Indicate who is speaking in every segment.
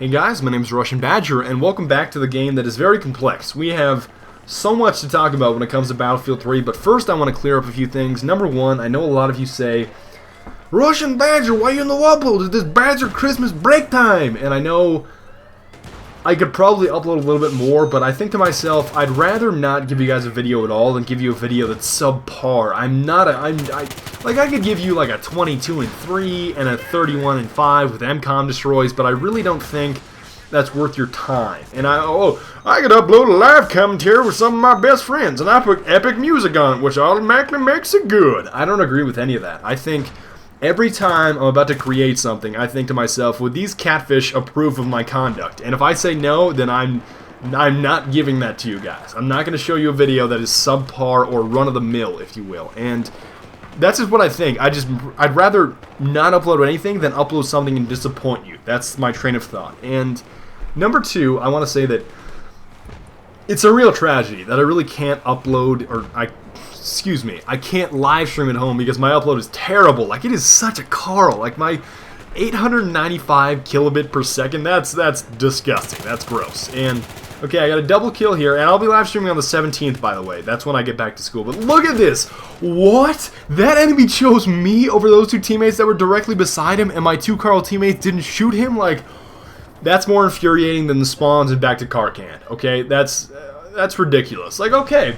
Speaker 1: Hey guys, my name is TheRussianBadger, and welcome back to the game that is very complex. We have so much to talk about when it comes to Battlefield 3, but first I want to clear up a few things. Number one, I know a lot of you say, TheRussianBadger, why are you in the upload? It's this Badger Christmas break time! And I know I could probably upload a little bit more, but I think to myself, I'd rather not give you guys a video at all than give you a video that's subpar. I could give you like a 22-3 and a 31-5 with MCOM destroys, but I really don't think that's worth your time. And I could upload a live commentary with some of my best friends, and I put epic music on it, which automatically makes it good. I don't agree with any of that. I think every time I'm about to create something, I think to myself, would these catfish approve of my conduct? And if I say no, then I'm not giving that to you guys. I'm not going to show you a video that is subpar or run-of-the-mill, if you will. And that's just what I think. I'd rather not upload anything than upload something and disappoint you. That's my train of thought. And number two, I want to say that it's a real tragedy that I really can't upload, or I can't live stream at home because my upload is terrible. Like, it is such a Carl. Like, my 895 kilobit per second, that's disgusting. That's gross. And okay, I got a double kill here, and I'll be live streaming on the 17th, by the way. That's when I get back to school. But look at this! What? That enemy chose me over those two teammates that were directly beside him, and my two Carl teammates didn't shoot him? Like, that's more infuriating than the spawns and back to Karkan. Okay, that's ridiculous. Like, okay,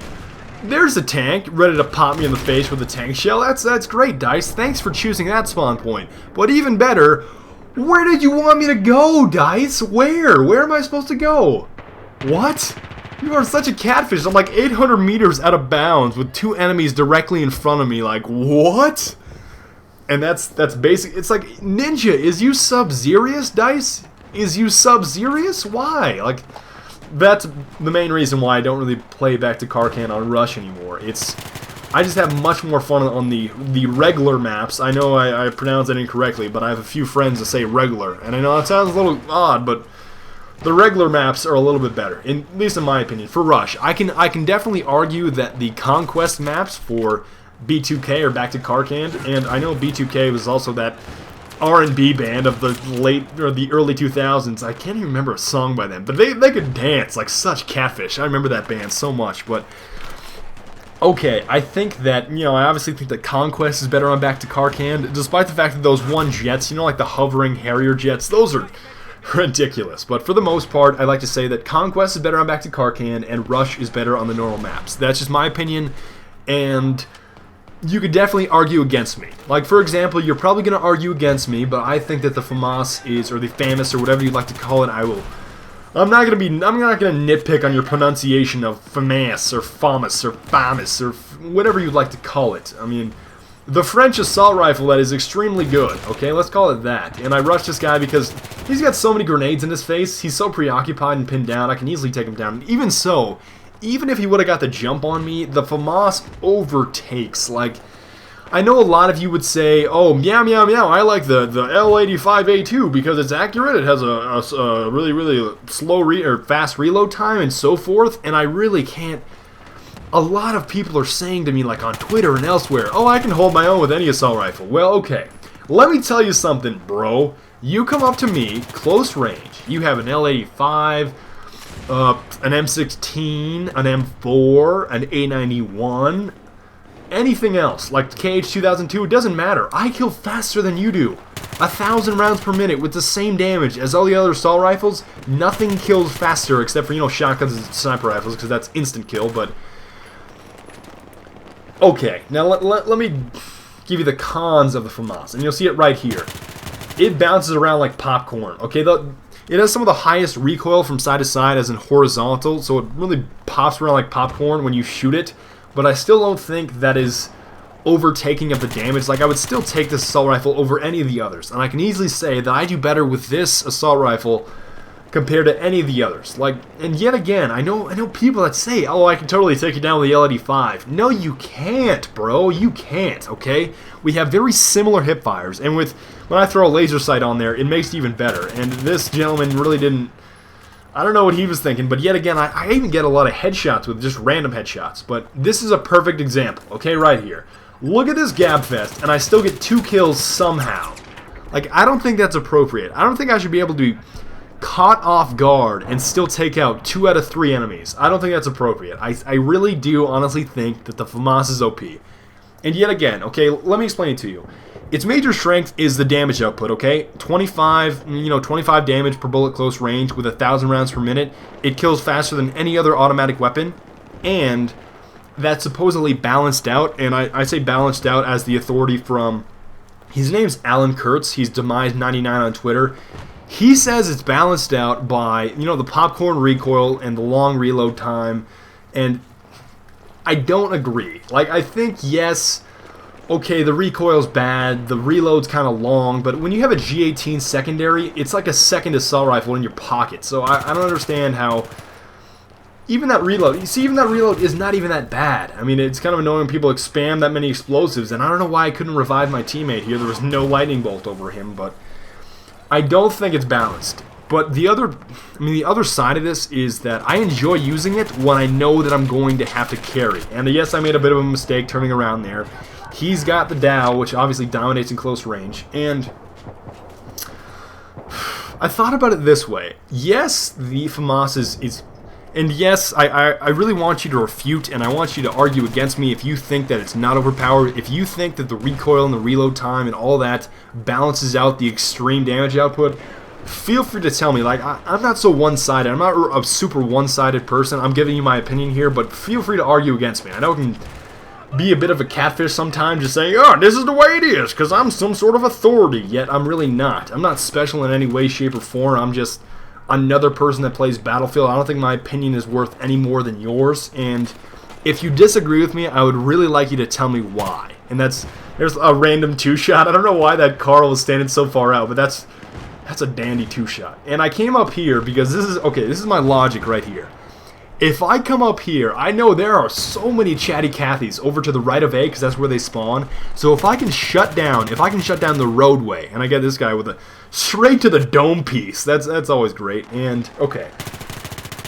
Speaker 1: there's a tank ready to pop me in the face with a tank shell. That's great, Dice. Thanks for choosing that spawn point. But even better, where did you want me to go, Dice? Where am I supposed to go? What? You are such a catfish. I'm like 800 meters out of bounds with two enemies directly in front of me. Like, what? And that's basic. It's like, Ninja, is you sub-serious, Dice? Is you sub-serious? Why? Like, that's the main reason why I don't really play back to Karkan on Rush anymore. I just have much more fun on the regular maps. I know I pronounced that incorrectly, but I have a few friends that say regular. And I know that sounds a little odd, but the regular maps are a little bit better, at least in my opinion. For Rush, I can definitely argue that the Conquest maps for B2K are back to Karkan, and I know B2K was also that R&B band of the early 2000s. I can't even remember a song by them, but they could dance like such catfish. I remember that band so much. But okay, I think that, I obviously think that Conquest is better on back to Karkan, despite the fact that those one jets, like the hovering Harrier jets, those are ridiculous. But for the most part, I like to say that Conquest is better on back to Karkan and Rush is better on the normal maps. That's just my opinion, and you could definitely argue against me. Like, for example, you're probably going to argue against me, but I think that the Famas is, or the Famas, or whatever you'd like to call it, I'm not going to nitpick on your pronunciation of Famas, or Famas, or Famas, or whatever you'd like to call it. I mean, the French assault rifle, that is extremely good, okay? Let's call it that. And I rushed this guy because he's got so many grenades in his face, he's so preoccupied and pinned down, I can easily take him down. Even so, even if he would have got the jump on me, the Famas overtakes. Like, I know a lot of you would say, oh, meow, meow, meow, I like the L85A2 because it's accurate, it has a really, really slow or fast reload time and so forth, and I really can't. A lot of people are saying to me, like on Twitter and elsewhere, oh, I can hold my own with any assault rifle. Well, okay, let me tell you something, bro. You come up to me, close range, you have an L85, an M16, an M4, an A91, anything else, like KH-2002, it doesn't matter. I kill faster than you do. 1,000 rounds per minute with the same damage as all the other assault rifles. Nothing kills faster except for, shotguns and sniper rifles, because that's instant kill, but okay, now let me give you the cons of the Famas, and you'll see it right here. It bounces around like popcorn, okay? It has some of the highest recoil from side to side as in horizontal, so it really pops around like popcorn when you shoot it, but I still don't think that is overtaking of the damage. Like, I would still take this assault rifle over any of the others, and I can easily say that I do better with this assault rifle compared to any of the others. Like, and yet again, I know people that say, oh, I can totally take you down with the L85. No, you can't, bro. You can't, okay? We have very similar hip fires, and when I throw a laser sight on there, it makes it even better. And this gentleman really didn't, I don't know what he was thinking, but yet again, I even get a lot of headshots with just random headshots. But this is a perfect example, okay, right here. Look at this gabfest, and I still get 2 kills somehow. Like, I don't think that's appropriate. I don't think I should be able to caught off guard and still take out 2 out of 3 enemies. I don't think that's appropriate. I really do honestly think that the Famas is OP. And yet again, okay, let me explain it to you. Its major strength is the damage output, okay? 25 damage per bullet close range with 1,000 rounds per minute. It kills faster than any other automatic weapon, and that's supposedly balanced out, and I say balanced out as the authority from, his name's Alan Kurtz, he's Demise99 on Twitter. He says it's balanced out by, the popcorn recoil and the long reload time, and I don't agree. Like, I think, yes, okay, the recoil's bad, the reload's kind of long, but when you have a G18 secondary, it's like a second assault rifle in your pocket, so I don't understand how... Even that reload is not even that bad. I mean, it's kind of annoying when people spam that many explosives, and I don't know why I couldn't revive my teammate here. There was no lightning bolt over him, but I don't think it's balanced. But the other side of this is that I enjoy using it when I know that I'm going to have to carry. And yes, I made a bit of a mistake turning around there. He's got the Dow, which obviously dominates in close range, and I thought about it this way. Yes, the Famas is and yes, I really want you to refute, and I want you to argue against me if you think that it's not overpowered, if you think that the recoil and the reload time and all that balances out the extreme damage output. Feel free to tell me. Like, I'm not so one-sided. I'm not a super one-sided person. I'm giving you my opinion here, but feel free to argue against me. I know it can be a bit of a catfish sometimes, just saying, oh, this is the way it is, because I'm some sort of authority, yet I'm really not. I'm not special in any way, shape, or form. I'm just another person that plays Battlefield. I don't think my opinion is worth any more than yours, and if you disagree with me, I would really like you to tell me why. And there's a random 2-shot. I don't know why that Carl was standing so far out, but that's a dandy 2-shot. And I came up here because this is my logic right here. If I come up here, I know there are so many chatty Cathys over to the right of A because that's where they spawn. So if I can shut down the roadway, and I get this guy with a straight to the dome piece, that's always great. And okay,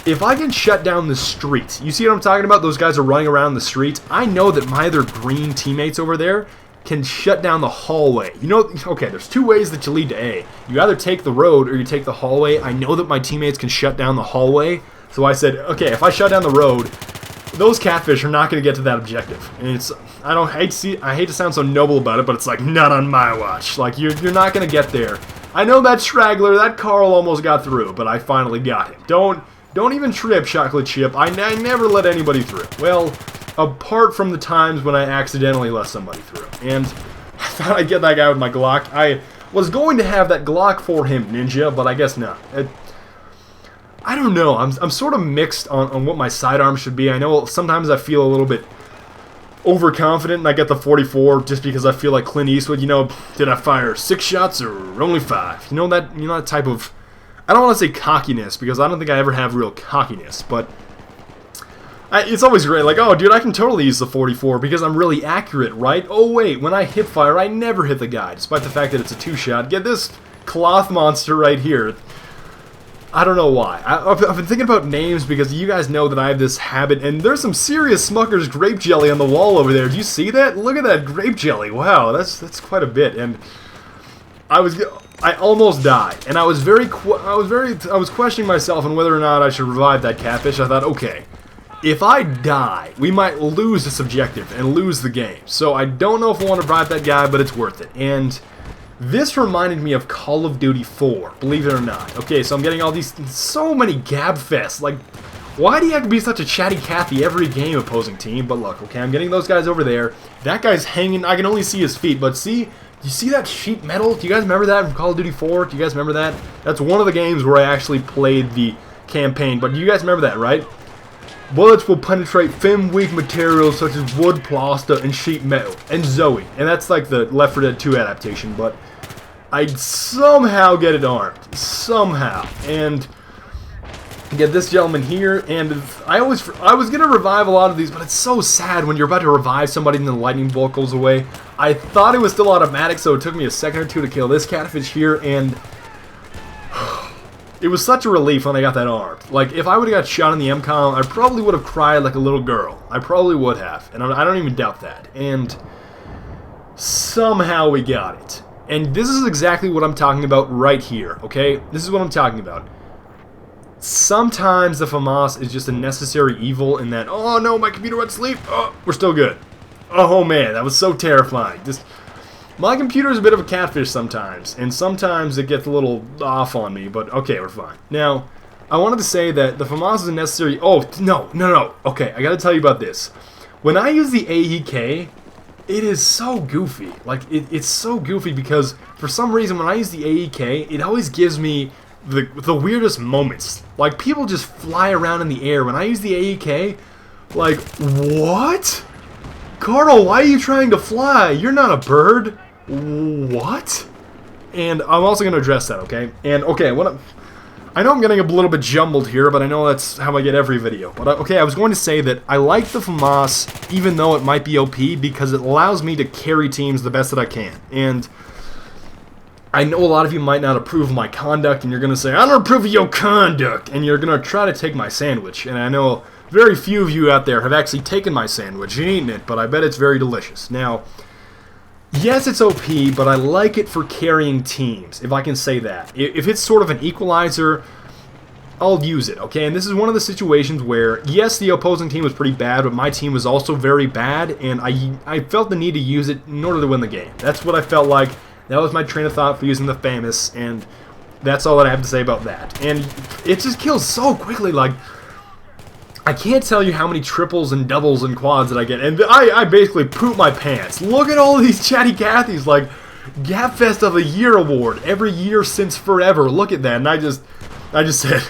Speaker 1: if I can shut down the streets, you see what I'm talking about? Those guys are running around the streets. I know that my other green teammates over there can shut down the hallway. Okay, there's 2 ways that you lead to A. You either take the road or you take the hallway. I know that my teammates can shut down the hallway. So I said, okay, if I shut down the road, those catfish are not going to get to that objective. And I hate to sound so noble about it, but it's like, not on my watch. Like, you're not going to get there. I know that straggler, that Carl almost got through, but I finally got him. Don't even trip, Chocolate Chip. I never let anybody through. Well, apart from the times when I accidentally let somebody through. And I thought I'd get that guy with my Glock. I was going to have that Glock for him, Ninja, but I guess not. I don't know. I'm sort of mixed on what my sidearm should be. I know sometimes I feel a little bit overconfident and I get the 44 just because I feel like Clint Eastwood. Did I fire 6 shots or only 5? That type of, I don't want to say cockiness because I don't think I ever have real cockiness, but it's always great. Like, oh, dude, I can totally use the 44 because I'm really accurate, right? Oh, wait, when I hip fire, I never hit the guy, despite the fact that it's a 2-shot. Get this cloth monster right here. I don't know why. I've been thinking about names because you guys know that I have this habit, and there's some serious Smucker's grape jelly on the wall over there. Do you see that? Look at that grape jelly. Wow, that's quite a bit. And I almost died, and I was questioning myself on whether or not I should revive that catfish. I thought, okay, if I die, we might lose this objective and lose the game. So I don't know if I want to revive that guy, but it's worth it. And this reminded me of Call of Duty 4, believe it or not. Okay, so I'm getting so many gab fests. Like, why do you have to be such a chatty Cathy every game, opposing team? But look, okay, I'm getting those guys over there. That guy's hanging, I can only see his feet, but see, you see that sheet metal? Do you guys remember that from Call of Duty 4? Do you guys remember that? That's one of the games where I actually played the campaign, but do you guys remember that, right? Bullets will penetrate thin, weak materials such as wood, plaster, and sheet metal, and Zoe. And that's like the Left 4 Dead 2 adaptation, but I'd somehow get it armed. Somehow. And get this gentleman here, and I was going to revive a lot of these, but it's so sad when you're about to revive somebody and the lightning bolt goes away. I thought it was still automatic, so it took me a second or two to kill this catfish here, and it was such a relief when I got that armed. Like, if I would have got shot in the MCOM, I probably would have cried like a little girl. I probably would have, and I don't even doubt that. And somehow we got it. And this is exactly what I'm talking about right here, okay? This is what I'm talking about. sometimes the Famas is just a necessary evil in that, oh no, my computer went to sleep, oh, we're still good. Oh man, that was so terrifying. Just, my computer is a bit of a catfish sometimes, and sometimes it gets a little off on me, but okay, we're fine. Now, I wanted to say that the Famas is a necessary... Oh, no. Okay, I gotta tell you about this. When I use the AEK, it is so goofy. Like, it's so goofy because, for some reason, when I use the AEK, it always gives me the weirdest moments. Like, people just fly around in the air. When I use the AEK, like, what? Carl, why are you trying to fly? You're not a bird. What? And I'm also going to address that, okay? And, okay, I know I'm getting a little bit jumbled here, but I know that's how I get every video. But, okay, I was going to say that I like the Famas, even though it might be OP, because it allows me to carry teams the best that I can. And I know a lot of you might not approve of my conduct, and you're going to say, I don't approve of your conduct, and you're going to try to take my sandwich. And I know very few of you out there have actually taken my sandwich and eaten it, but I bet it's very delicious. Now, yes, it's OP, but I like it for carrying teams, if I can say that. If it's sort of an equalizer, I'll use it, okay? And this is one of the situations where, yes, the opposing team was pretty bad, but my team was also very bad, and I felt the need to use it in order to win the game. That's what I felt like. That was my train of thought for using the Famas, and that's all that I have to say about that. And it just kills so quickly, like... I can't tell you how many triples and doubles and quads that I get, and I basically poop my pants. Look at all of these chatty Cathys, like, Gapfest of the Year award, every year since forever. Look at that, and I just said,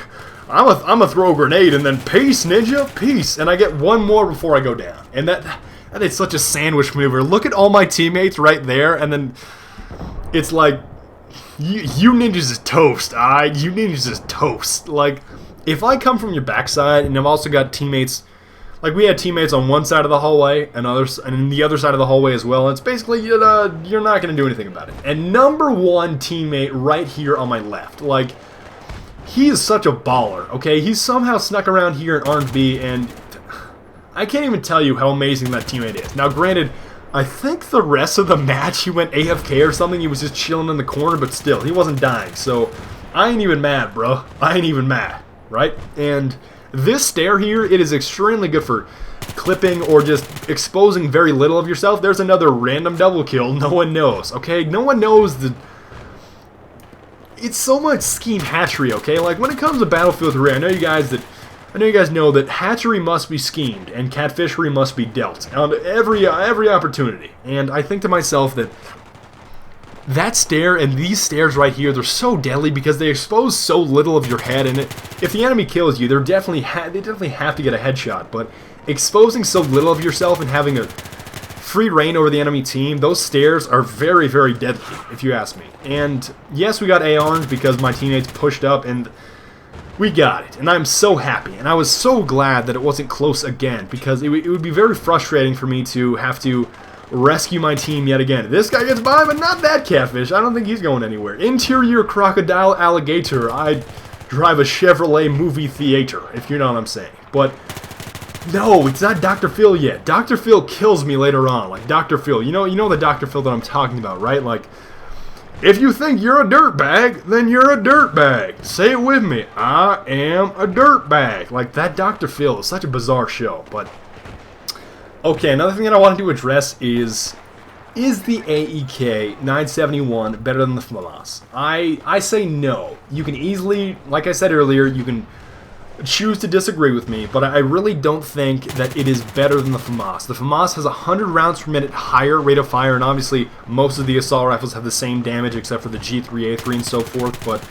Speaker 1: I'm a throw a grenade, and then peace, ninja, peace, and I get one more before I go down. And that is such a sandwich mover. Look at all my teammates right there, and then it's like, you ninjas is toast, you ninjas is toast. Like, if I come from your backside, and I've also got teammates, like we had teammates on one side of the hallway, and the other side of the hallway as well, and it's basically, you're not going to do anything about it. And number one teammate right here on my left, like, he is such a baller, okay? He's somehow snuck around here in Orange B, and I can't even tell you how amazing that teammate is. Now, granted, I think the rest of the match he went AFK or something, he was just chilling in the corner, but still, he wasn't dying, so I ain't even mad, bro. I ain't even mad. Right? And this stair here, it is extremely good for clipping or just exposing very little of yourself. There's another random double kill. No one knows, okay? No one knows the... It's so much scheme hatchery, okay? Like, when it comes to Battlefield 3, I know you guys know that hatchery must be schemed and catfishery must be dealt on every opportunity. And I think to myself that stair and these stairs right here, they're so deadly because they expose so little of your head, and if the enemy kills you, they definitely have to get a headshot, but exposing so little of yourself and having a free reign over the enemy team, those stairs are very, very deadly, if you ask me. And yes, we got A-arms because my teammates pushed up, and we got it, and I'm so happy, and I was so glad that it wasn't close again, because it would be very frustrating for me to have to rescue my team yet again. This guy gets by, but not that catfish. I don't think he's going anywhere. Interior crocodile alligator. I drive a Chevrolet movie theater, if you know what I'm saying. But no, it's not Dr. Phil yet. Dr. Phil kills me later on. Like Dr. Phil. You know the Dr. Phil that I'm talking about, right? Like, if you think you're a dirtbag, then you're a dirtbag. Say it with me. I am a dirtbag. Like, that Dr. Phil is such a bizarre show, but... Okay, another thing that I wanted to address is the AEK 971 better than the Famas? I say no. You can easily, like I said earlier, you can choose to disagree with me, but I really don't think that it is better than the Famas. The Famas has 100 rounds per minute higher rate of fire, and obviously most of the assault rifles have the same damage except for the G3A3 and so forth, but...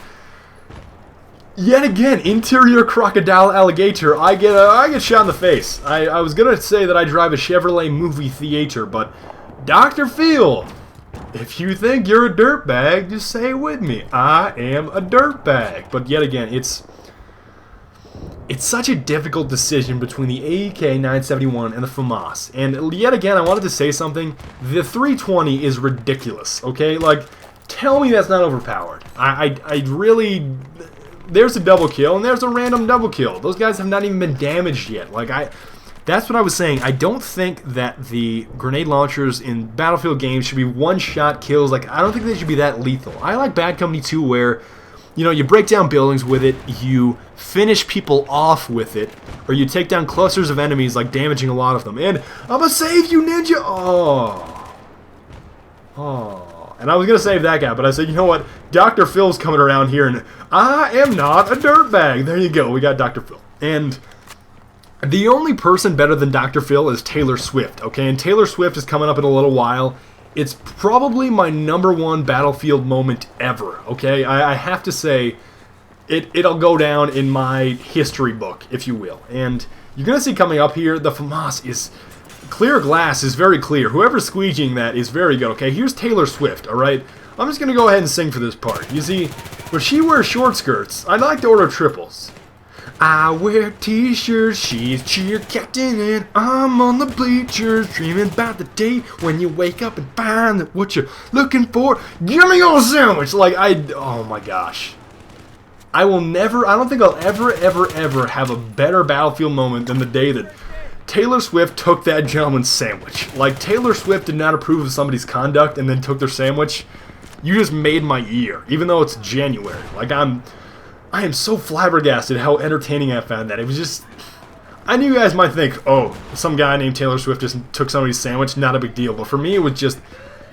Speaker 1: Yet again, interior crocodile alligator, I get shot in the face. I was gonna say that I drive a Chevrolet movie theater, but Dr. Phil, if you think you're a dirtbag, just say it with me. I am a dirtbag. But yet again, it's such a difficult decision between the AEK 971 and the Famas. And yet again, I wanted to say something. The 320 is ridiculous, okay? Like, tell me that's not overpowered. I really... There's a double kill, and there's a random double kill. Those guys have not even been damaged yet. Like, that's what I was saying. I don't think that the grenade launchers in Battlefield games should be one-shot kills. Like, I don't think they should be that lethal. I like Bad Company 2 where you know, you break down buildings with it, you finish people off with it, or you take down clusters of enemies, like damaging a lot of them. And I'm gonna save you, ninja! Oh. And I was gonna save that guy, but I said, you know what? Dr. Phil's coming around here, and I am not a dirtbag. There you go, we got Dr. Phil. And the only person better than Dr. Phil is Taylor Swift, okay? And Taylor Swift is coming up in a little while. It's probably my #1 Battlefield moment ever, okay? I have to say, it'll go down in my history book, if you will. And you're going to see coming up here, the Famas is... Clear glass is very clear. Whoever's squeegeeing that is very good, okay? Here's Taylor Swift, alright? I'm just going to go ahead and sing for this part. You see, when she wears short skirts, I like to order triples. I wear t-shirts, she's cheer captain, and I'm on the bleachers, dreaming about the day when you wake up and find that what you're looking for. Give me your sandwich! Like, oh my gosh. I don't think I'll ever have a better Battlefield moment than the day that Taylor Swift took that gentleman's sandwich. Like, Taylor Swift did not approve of somebody's conduct and then took their sandwich. You just made my year, even though it's January. Like, I am so flabbergasted how entertaining I found that. It was just... I knew you guys might think, oh, some guy named Taylor Swift just took somebody's sandwich, not a big deal. But for me, it was just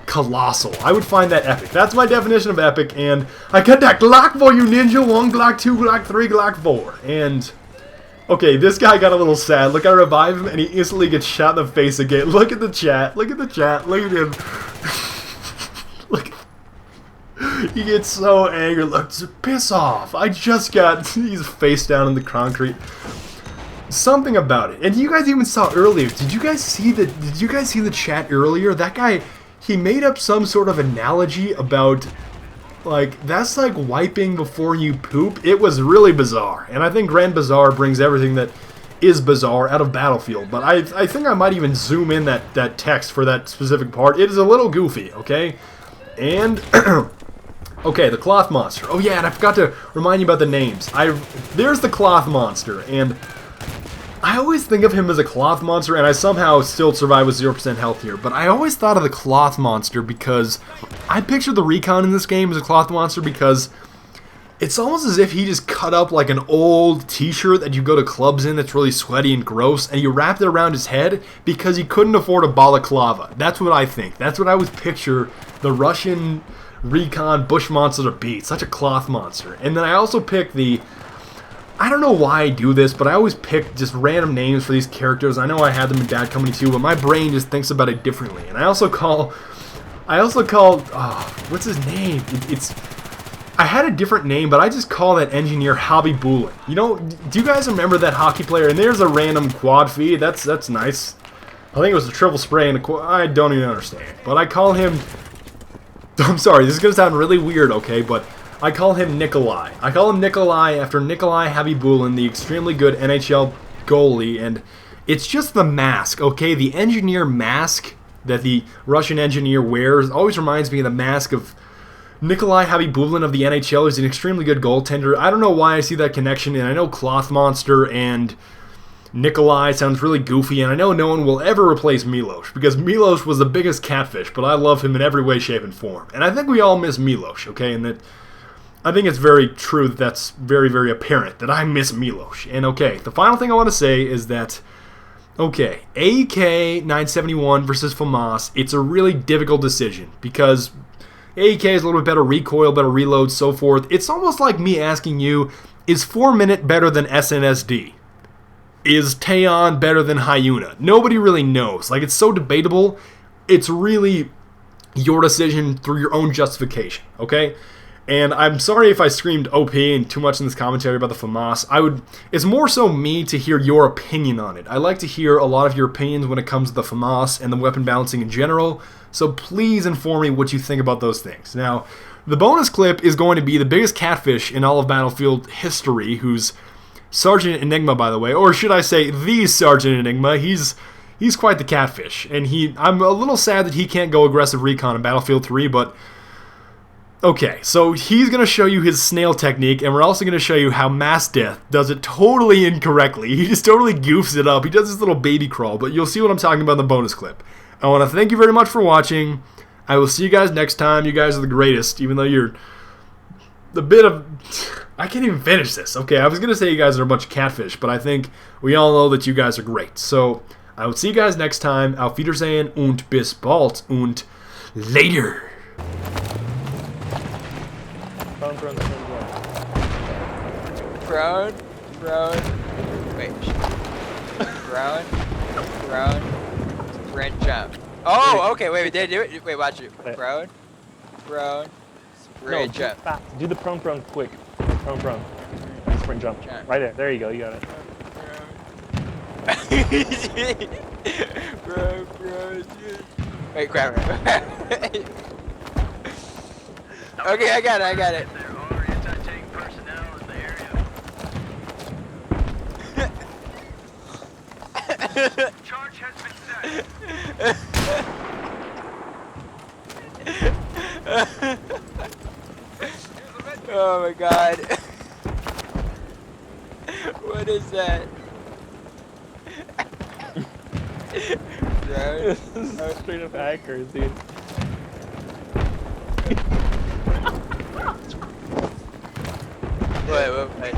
Speaker 1: colossal. I would find that epic. That's my definition of epic, and I got that Glock for you, ninja. 1 Glock, 2 Glock, 3 Glock, 4. And, okay, this guy got a little sad. Look, I revive him, and he instantly gets shot in the face again. Look at the chat. Look at the chat. Look at him. Look at he gets so angry. Look, piss off. I just got... He's face down in the concrete. Something about it. And you guys even saw earlier. Did you guys see the chat earlier? That guy, he made up some sort of analogy about... Like, that's like wiping before you poop. It was really bizarre. And I think Grand Bazaar brings everything that is bizarre out of Battlefield. But I think I might even zoom in that text for that specific part. It is a little goofy, okay? And... Okay, the Cloth Monster. Oh yeah, and I forgot to remind you about the names. There's the Cloth Monster, and I always think of him as a Cloth Monster, and I somehow still survive with 0% health here, but I always thought of the Cloth Monster because I picture the Recon in this game as a Cloth Monster because it's almost as if he just cut up like an old t-shirt that you go to clubs in that's really sweaty and gross, and you wrapped it around his head because he couldn't afford a balaclava. That's what I think. That's what I always picture the Russian... Recon Bush Monster to beat. Such a Cloth Monster. And then I also pick the... I don't know why I do this, but I always pick just random names for these characters. I know I had them in Bad Company 2, but my brain just thinks about it differently. And I also call... Oh, what's his name? I had a different name, but I just call that engineer Hobby Bulin. You know, do you guys remember that hockey player? And there's a random quad feed. That's nice. I think it was a triple spray and a quad... I don't even understand. But I call him... I'm sorry, this is going to sound really weird, okay, but I call him Nikolai. I call him Nikolai after Nikolai Habibulin, the extremely good NHL goalie, and it's just the mask, okay? The engineer mask that the Russian engineer wears always reminds me of the mask of Nikolai Habibulin of the NHL. He's an extremely good goaltender. I don't know why I see that connection, and I know Cloth Monster and... Nikolai sounds really goofy, and I know no one will ever replace Milos, because Milos was the biggest catfish, but I love him in every way, shape, and form. And I think we all miss Milos, okay? And that I think it's very true that that's very, very apparent, that I miss Milos. And okay, the final thing I want to say is that, okay, AK-971 versus Famas, it's a really difficult decision, because AK is a little bit better recoil, better reload, so forth. It's almost like me asking you, is 4-minute better than SNSD? Is Taeyeon better than Hyuna? Nobody really knows. Like, it's so debatable. It's really your decision through your own justification, okay? And I'm sorry if I screamed OP and too much in this commentary about the Famas. It's more so me to hear your opinion on it. I like to hear a lot of your opinions when it comes to the Famas and the weapon balancing in general, so please inform me what you think about those things. Now, the bonus clip is going to be the biggest catfish in all of Battlefield history, who's Sergeant Enigma, by the way, or should I say the Sergeant Enigma. He's quite the catfish, and I'm a little sad that he can't go aggressive recon in Battlefield 3, but okay, so he's going to show you his snail technique, and we're also going to show you how Mass Death does it totally incorrectly. He just totally goofs it up. He does this little baby crawl, but you'll see what I'm talking about in the bonus clip. I want to thank you very much for watching. I will see you guys next time. You guys are the greatest, even though you're the bit of... I can't even finish this. Okay, I was going to say you guys are a bunch of catfish, but I think we all know that you guys are great. So, I will see you guys next time. Auf Wiedersehen und bis bald und later.
Speaker 2: Prone. Wait. Prone. Sprint jump. Oh, okay. Wait, did I do it? Wait, watch it. Prone. Sprint jump.
Speaker 3: Fast. Do the prone quick. Prone. Sprint jump. Right there. There you go. You got it.
Speaker 2: Prone. Wait, grab it. Okay, I got it.
Speaker 4: There are anti-tank personnel in the area. Charge has been set.
Speaker 2: Oh my god. What is that?
Speaker 3: This is straight up accuracy.
Speaker 2: Wait.